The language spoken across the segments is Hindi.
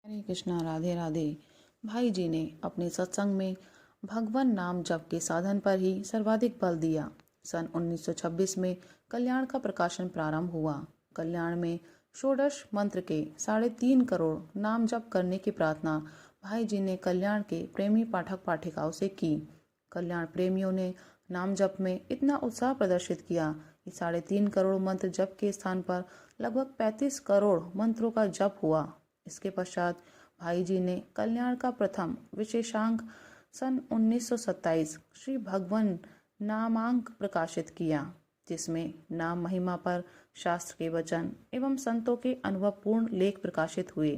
हरे कृष्णा, राधे राधे। भाई जी ने अपने सत्संग में भगवान नाम जप के साधन पर ही सर्वाधिक बल दिया। सन 1926 में कल्याण का प्रकाशन प्रारंभ हुआ। कल्याण में षोडश मंत्र के 3.5 करोड़ नाम जप करने की प्रार्थना भाई जी ने कल्याण के प्रेमी पाठक पाठिकाओं से की। कल्याण प्रेमियों ने नाम जप में इतना उत्साह प्रदर्शित किया कि 3.5 करोड़ मंत्र जप के स्थान पर लगभग 35 करोड़ मंत्रों का जप हुआ। इसके पश्चात भाई जी ने कल्याण का प्रथम विशेषांक सन 1927 श्री भगवान नामांक प्रकाशित किया, जिसमें नाम महिमा पर शास्त्र के वचन एवं संतों के अनुभवपूर्ण लेख प्रकाशित हुए।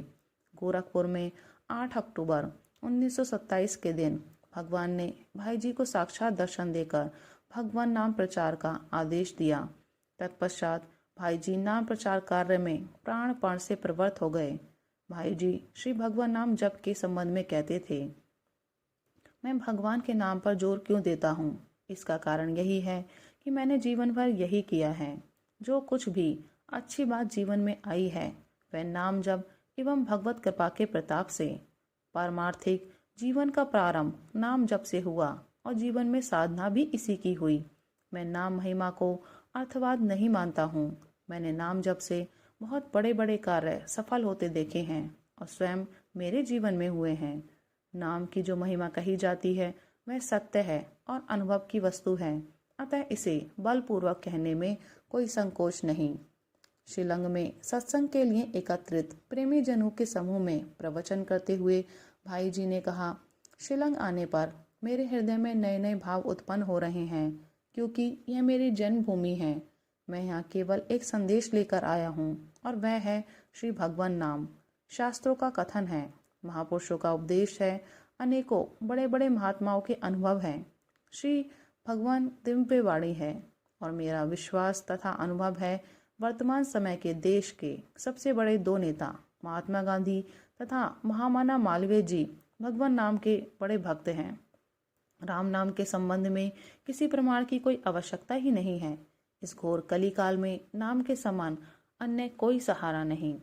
गोरखपुर में 8 अक्टूबर 1927 के दिन भगवान ने भाई जी को साक्षात दर्शन देकर भगवान नाम प्रचार का आदेश दिया। तत्पश्चात भाई जी नाम प्रचार कार्य में प्राणपण से प्रवृत्त हो गए। भाई जी श्री भगवान नाम जप के संबंध में कहते थे, मैं भगवान के नाम पर जोर क्यों देता हूँ? इसका कारण यही है कि मैंने जीवन भर यही किया है। जो कुछ भी अच्छी बात जीवन में आई है वह नाम जप एवं भगवत कृपा के प्रताप से। पारमार्थिक जीवन का प्रारंभ नाम जप से हुआ और जीवन में साधना भी इसी की हुई। मैं नाम महिमा को अर्थवाद नहीं मानता हूँ। मैंने नाम जप से बहुत बड़े बड़े कार्य सफल होते देखे हैं और स्वयं मेरे जीवन में हुए हैं। नाम की जो महिमा कही जाती है वह सत्य है और अनुभव की वस्तु है, अतः इसे बलपूर्वक कहने में कोई संकोच नहीं। शिलंग में सत्संग के लिए एकत्रित प्रेमी जनों के समूह में प्रवचन करते हुए भाई जी ने कहा, शिलंग आने पर मेरे हृदय में नए नए भाव उत्पन्न हो रहे हैं, क्योंकि यह मेरी जन्मभूमि है। मैं यहाँ केवल एक संदेश लेकर आया हूँ और वह है श्री भगवान नाम। शास्त्रों का कथन है, महापुरुषों का उपदेश है, अनेकों बड़े बड़े महात्माओं के अनुभव हैं। श्री भगवान दिव्य वाणी है और मेरा विश्वास तथा अनुभव है वर्तमान समय के देश के सबसे बड़े 2 नेता महात्मा गांधी तथा महामना मालवीय जी भगवान नाम के बड़े भक्त हैं। राम नाम के संबंध में किसी प्रमाण की कोई आवश्यकता ही नहीं है। इस घोर कली काल में नाम के समान अन्य कोई सहारा नहीं।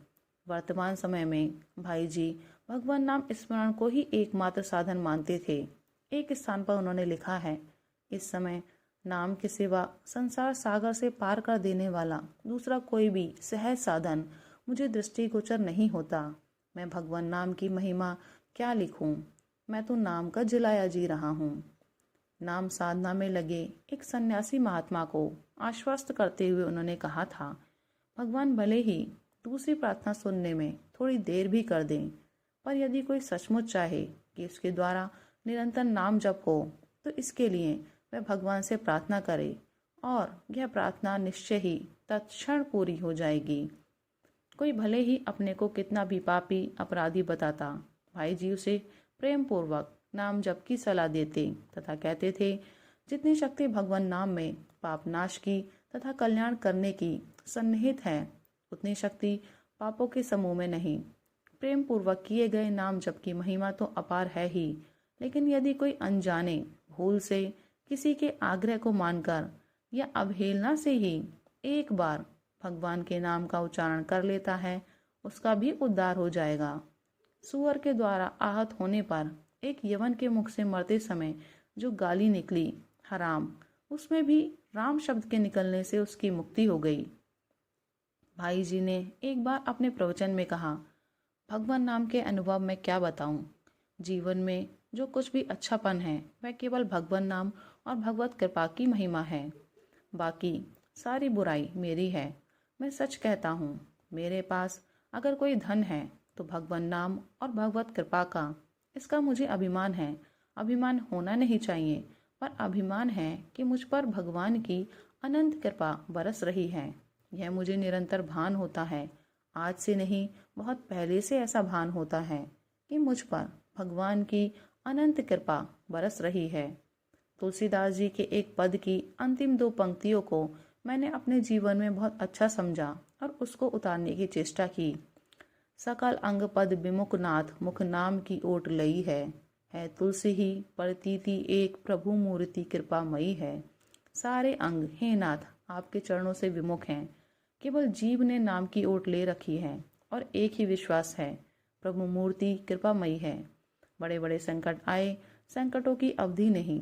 वर्तमान समय में भाई जी भगवान नाम स्मरण को ही एकमात्र साधन मानते थे। एक स्थान पर उन्होंने लिखा है, इस समय नाम के सिवा संसार सागर से पार कर देने वाला दूसरा कोई भी सहज साधन मुझे दृष्टिगोचर नहीं होता। मैं भगवान नाम की महिमा क्या लिखूं? मैं तो नाम का जिलाया जी रहा हूँ। नाम साधना में लगे एक सन्यासी महात्मा को आश्वस्त करते हुए उन्होंने कहा था, भगवान भले ही दूसरी प्रार्थना सुनने में थोड़ी देर भी कर दें, पर यदि कोई सचमुच चाहे कि उसके द्वारा निरंतर नाम जप हो तो इसके लिए वह भगवान से प्रार्थना करे और यह प्रार्थना निश्चय ही तत्क्षण पूरी हो जाएगी। कोई भले ही अपने को कितना भी पापी अपराधी बताता, भाई जी उसे प्रेम पूर्वक नाम जप की सलाह देते तथा कहते थे, जितनी शक्ति भगवान नाम में पाप नाश की तथा कल्याण करने की सन्निहित है, उतनी शक्ति पापों के समूह में नहीं। प्रेम पूर्वक किए गए नाम जप की महिमा तो अपार है ही, लेकिन यदि कोई अनजाने भूल से किसी के आग्रह को मानकर या अवहेलना से ही एक बार भगवान के नाम का उच्चारण कर लेता है, उसका भी उद्धार हो जाएगा। सुअर के द्वारा आहत होने पर एक यवन के मुख से मरते समय जो गाली निकली, हराम, उसमें भी राम शब्द के निकलने से उसकी मुक्ति हो गई। भाई जी ने एक बार अपने प्रवचन में कहा, भगवान नाम के अनुभव में क्या बताऊं? जीवन में जो कुछ भी अच्छापन है वह केवल भगवान नाम और भगवत कृपा की महिमा है। बाकी सारी बुराई मेरी है। मैं सच कहता हूँ, मेरे पास अगर कोई धन है तो भगवान नाम और भगवत कृपा का। इसका मुझे अभिमान है। अभिमान होना नहीं चाहिए, पर अभिमान है कि मुझ पर भगवान की अनंत कृपा बरस रही है। यह मुझे निरंतर भान होता है। आज से नहीं, बहुत पहले से ऐसा भान होता है कि मुझ पर भगवान की अनंत कृपा बरस रही है। तुलसीदास जी के एक पद की अंतिम 2 पंक्तियों को मैंने अपने जीवन में बहुत अच्छा समझा और उसको उतारने की चेष्टा की। सकल अंग पद विमुख नाथ मुख नाम की ओट लई है तुलसी ही प्रतीति एक प्रभु मूर्ति कृपामयी है। सारे अंग हे नाथ आपके चरणों से विमुख हैं, केवल जीव ने नाम की ओट ले रखी है और एक ही विश्वास है, प्रभु मूर्ति कृपामयी है। बड़े बड़े संकट आए, संकटों की अवधि नहीं।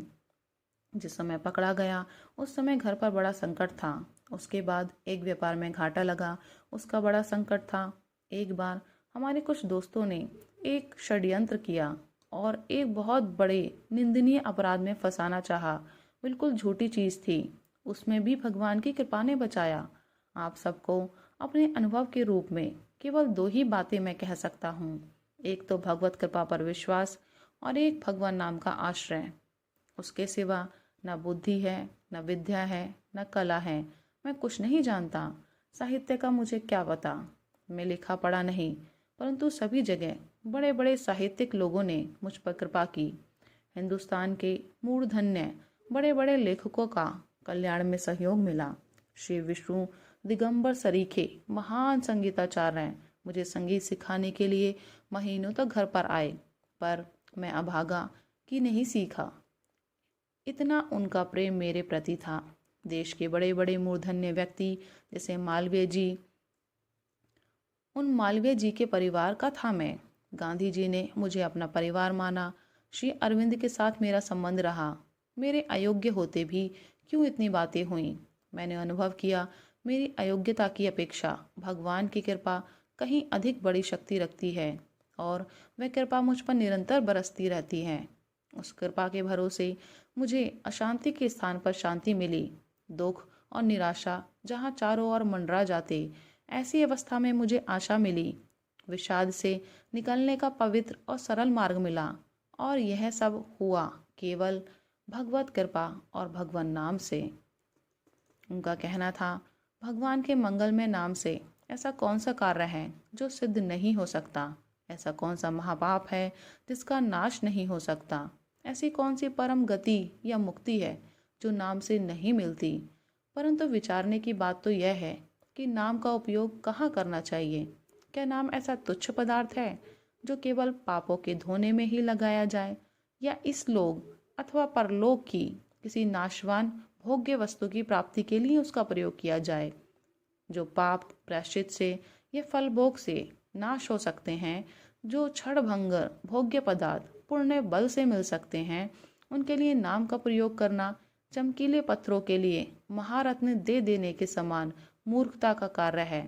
जिस समय पकड़ा गया उस समय घर पर बड़ा संकट था। उसके बाद एक व्यापार में घाटा लगा, उसका बड़ा संकट था। एक बार हमारे कुछ दोस्तों ने एक षड्यंत्र किया और एक बहुत बड़े निंदनीय अपराध में फंसाना चाहा। बिल्कुल झूठी चीज थी, उसमें भी भगवान की कृपा ने बचाया। आप सबको अपने अनुभव के रूप में केवल दो ही बातें मैं कह सकता हूँ। एक तो भगवत कृपा पर विश्वास और एक भगवान नाम का आश्रय। उसके सिवा न बुद्धि है, न विद्या है, न कला है। मैं कुछ नहीं जानता। साहित्य का मुझे क्या पता, मैं लिखा पढ़ा नहीं, परंतु सभी जगह बड़े बड़े साहित्यिक लोगों ने मुझ पर कृपा की। हिंदुस्तान के मूर्धन्य बड़े बड़े लेखकों का कल्याण में सहयोग मिला। श्री विष्णु दिगंबर सरीखे महान संगीताचार्य मुझे संगीत सिखाने के लिए महीनों तक घर पर आए, पर मैं अभागा कि नहीं सीखा। इतना उनका प्रेम मेरे प्रति था। देश के बड़े बड़े मूर्धन्य व्यक्ति जैसे मालवीय जी, उन मालवीय जी के परिवार का था मैं। गांधी जी ने मुझे अपना परिवार माना। श्री अरविंद के साथ मेरा संबंध रहा। मेरे अयोग्य होते भी क्यों इतनी बातें हुई। मैंने अनुभव किया मेरी अयोग्यता की अपेक्षा भगवान की कृपा कहीं अधिक बड़ी शक्ति रखती है और वह कृपा मुझ पर निरंतर बरसती रहती है। उस कृपा के भरोसे मुझे अशांति के स्थान पर शांति मिली। दुख और निराशा जहाँ चारों ओर मंडरा जाते, ऐसी अवस्था में मुझे आशा मिली। विषाद से निकलने का पवित्र और सरल मार्ग मिला। और यह सब हुआ केवल भगवत कृपा और भगवान नाम से। उनका कहना था, भगवान के मंगलमय नाम से ऐसा कौन सा कार्य है जो सिद्ध नहीं हो सकता। ऐसा कौन सा महापाप है जिसका नाश नहीं हो सकता। ऐसी कौन सी परम गति या मुक्ति है जो नाम से नहीं मिलती। परंतु विचारने की बात तो यह है कि नाम का उपयोग कहाँ करना चाहिए। क्या नाम ऐसा तुच्छ पदार्थ है जो केवल पापों के धोने में ही लगाया जाए, या इस लोक अथवा परलोक की किसी नाशवान भोग्य वस्तु की प्राप्ति के लिए उसका प्रयोग किया जाए। जो पाप प्रायश्चित से या फल भोग से नाश हो सकते हैं, जो क्षणभंगर भोग्य पदार्थ पुण्य बल से मिल सकते हैं, उनके लिए नाम का प्रयोग करना चमकीले पत्थरों के लिए महारत्न दे देने के समान मूर्खता का कार्य है।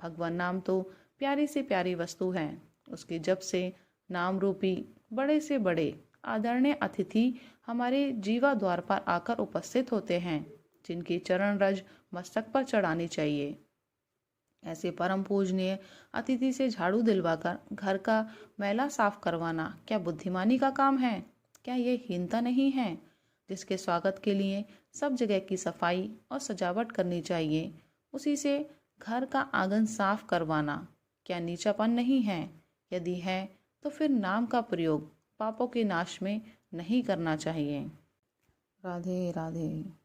भगवान नाम तो प्यारी से प्यारी वस्तु है। उसके जप से नाम रूपी बड़े से बड़े आदरणीय अतिथि हमारे जीवा द्वार पर आकर उपस्थित होते हैं, जिनकी चरण रज मस्तक पर चढ़ानी चाहिए। ऐसे परम पूजनीय अतिथि से झाड़ू दिलवाकर घर का मैला साफ करवाना क्या बुद्धिमानी का काम है? क्या ये हीनता नहीं है? जिसके स्वागत के लिए सब जगह की सफाई और सजावट करनी चाहिए, उसी से घर का आंगन साफ करवाना क्या नीचापन नहीं है? यदि है तो फिर नाम का प्रयोग पापों के नाश में नहीं करना चाहिए। राधे राधे।